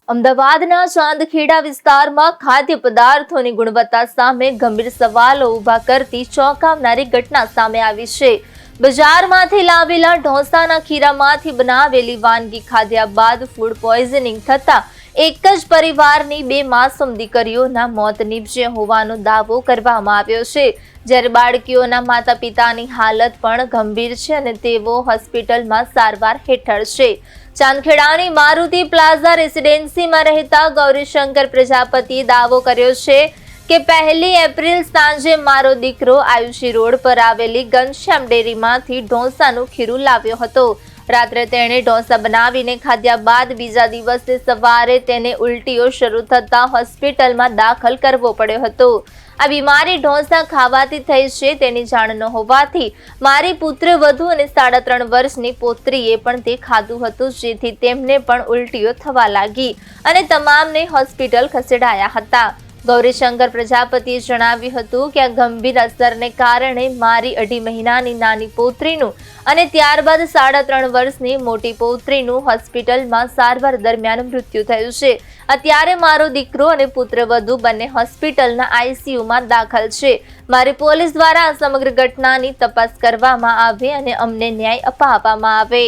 અમદાવાદના ચાંદખેડા વિસ્તારમાં ખાદ્ય પદાર્થોની ગુણવત્તા સામે ગંભીર સવાલો ઊભા કરતી ચોંકાવનારી ઘટના સામે આવી છે। બજારમાંથી લાવેલા ઢોસાના ખીરામાંથી બનાવેલી વાનગી ખાધ્યા બાદ ફૂડ પોઈઝનિંગ થતા એક જ પરિવારની 2 માસૂમ દીકરીઓના મોત નીપજ્યા હોવાનો દાવો કરવામાં આવ્યો છે। જ્યારે બાળકીઓના માતા પિતાની હાલત પણ ગંભીર છે અને તેઓ હોસ્પિટલમાં સારવાર હેઠળ છે। ચાંદખેડાની મારુતિ પ્લાઝા રેસિડેન્સીમાં રહેતા ગૌરીશંકર પ્રજાપતિએ દાવો કર્યો છે કે 1 એપ્રિલ સાંજે મારો દીકરો આયુષી રોડ પર આવેલી ઘનશ્યામ ડેરીમાંથી ઢોસાનું ખીરું લાવ્યો હતો। રાત્રે તેણે ઢોસા બનાવીને ખાધ્યા બાદ બીજા દિવસે સવારે તેને ઉલટીઓ શરૂ થતા હોસ્પિટલમાં દાખલ કરવો પડ્યો હતો। આ બીમારી ઢોસા ખાવાથી થઈ છે તેની જાણ ન હોવાથી મારી પુત્રવધુ અને 3.5 વર્ષની પુત્રીએ પણ તે ખાધું હતું, જેથી તેમને પણ ઉલટીઓ થવા લાગી અને તમામને હોસ્પિટલ ખસેડાયા હતા। ગૌરીશંકર પ્રજાપતિએ જણાવ્યું હતું કે આ ગંભીર અસરને કારણે મારી 2.5 મહિનાની નાની પુત્રીનું અને ત્યારબાદ 3.5 વર્ષની મોટી પુત્રીનું હોસ્પિટલમાં સારવાર દરમિયાન મૃત્યુ થયું છે। અત્યારે મારો દીકરો અને પુત્રવધુ બંને હોસ્પિટલના આઈસીયુમાં દાખલ છે। મારી પોલીસ દ્વારા આ સમગ્ર ઘટનાની તપાસ કરવામાં આવે અને અમને ન્યાય અપાવવામાં આવે।